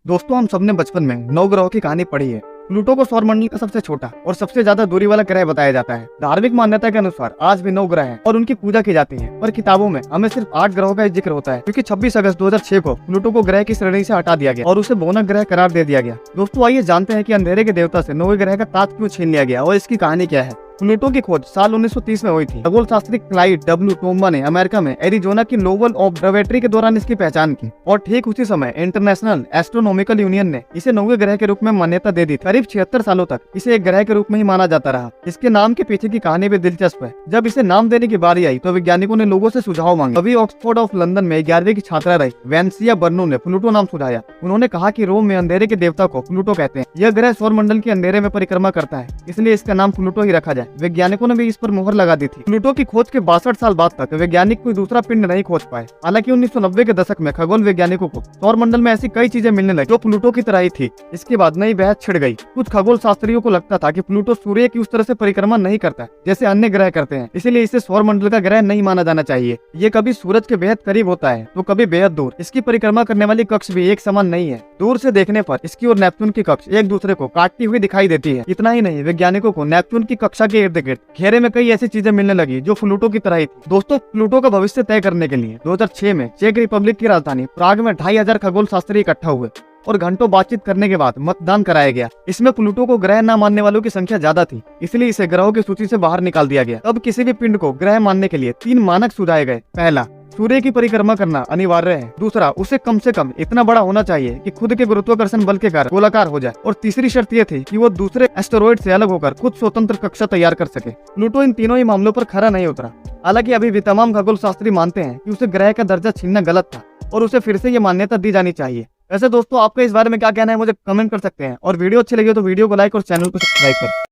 दोस्तों, हम सबने बचपन में 9 ग्रहों की कहानी पढ़ी है। प्लूटो को सौरमंडल का सबसे छोटा और सबसे ज्यादा दूरी वाला ग्रह बताया जाता है। धार्मिक मान्यता के अनुसार आज भी 9 ग्रह हैं और उनकी पूजा की जाती है, पर किताबों में हमें सिर्फ 8 ग्रहों का जिक्र होता है, क्योंकि 26 अगस्त 2006 को प्लूटो को ग्रह की श्रेणी से हटा दिया गया और उसे बोनस ग्रह करार दे दिया गया। दोस्तों, आइए जानते हैं कि अंधेरे के देवता से 9वें ग्रह का ताज क्यों छीन लिया गया और इसकी कहानी क्या है। प्लूटो की खोज साल 1930 में हुई थी। खगोल शास्त्री क्लाइड डब्ल्यू टोम्बा ने अमेरिका में एरिजोना की नोबल ऑब्जर्वेटरी के दौरान इसकी पहचान की और ठीक उसी समय इंटरनेशनल एस्ट्रोनॉमिकल यूनियन ने इसे 9वें ग्रह के रूप में मान्यता दे दी। करीब 76 सालों तक इसे एक ग्रह के रूप में ही माना जाता रहा। इसके नाम के पीछे की कहानी भी दिलचस्प है। जब इसे नाम देने की बारी आई तो वैज्ञानिकों ने लोगों से सुझाव मांगे। अभी ऑक्सफोर्ड ऑफ लंदन में 11वीं की छात्रा रही वेंसिया बर्नू ने प्लूटो नाम सुझाया। उन्होंने कहा कि रोम में अंधेरे के देवता को प्लूटो कहते हैं। यह ग्रह सौरमंडल के अंधेरे में परिक्रमा करता है, इसलिए इसका नाम प्लूटो ही रखा जाए। वैज्ञानिकों ने भी इस पर मोहर लगा दी थी। प्लूटो की खोज के 62 साल बाद तक वैज्ञानिक कोई दूसरा पिंड नहीं खोज पाए। हालांकि 1990 के दशक में खगोल वैज्ञानिकों को सौरमंडल में ऐसी कई चीजें मिलने लगी जो प्लूटो की तरह ही थी। इसके बाद नई बहस छिड़ गई। कुछ खगोल शास्त्रियों को लगता था कि प्लूटो सूर्य की उस तरह से परिक्रमा नहीं करता जैसे अन्य ग्रह करते हैं, इसलिए इसे सौरमंडल का ग्रह नहीं माना जाना चाहिए। ये कभी सूरज के बेहद करीब होता है तो कभी बेहद दूर। इसकी परिक्रमा करने वाली कक्ष भी एक समान नहीं है। दूर से देखने पर इसकी और नेपच्यून की कक्ष एक दूसरे को काटती हुई दिखाई देती है। इतना ही नहीं, वैज्ञानिकों को नेपच्यून की कक्षा के इर्द गिर्द घेरे में कई ऐसी चीजें मिलने लगी जो प्लूटो की तरह ही थी। दोस्तों, प्लूटो का भविष्य तय करने के लिए 2006 में चेक रिपब्लिक की राजधानी प्राग में 2500 खगोल शास्त्री इकट्ठा हुए और घंटों बातचीत करने के बाद मतदान कराया गया। इसमें प्लूटो को ग्रह न मानने वालों की संख्या ज्यादा थी, इसलिए इसे ग्रहों की सूची से बाहर निकाल दिया गया। अब किसी भी पिंड को ग्रह मानने के लिए 3 मानक सुझाए गए। पहला, सूर्य की परिक्रमा करना अनिवार्य है। दूसरा, उसे कम से कम इतना बड़ा होना चाहिए कि खुद के गुरुत्वाकर्षण बल के कारण गोलाकार हो जाए। और तीसरी शर्त यह थी कि वो दूसरे एस्टेरॉइड से अलग होकर खुद स्वतंत्र कक्षा तैयार कर सके। प्लूटो इन तीनों ही मामलों पर खरा नहीं उतरा। हालांकि अभी भी तमाम खगोल शास्त्री मानते हैं कि उसे ग्रह का दर्जा छीनना गलत था और उसे फिर से ये मान्यता दी जानी चाहिए। वैसे दोस्तों, आपका इस बारे में क्या कहना है मुझे कमेंट कर सकते हैं और वीडियो अच्छी लगी हो तो वीडियो को लाइक और चैनल को सब्सक्राइब करें।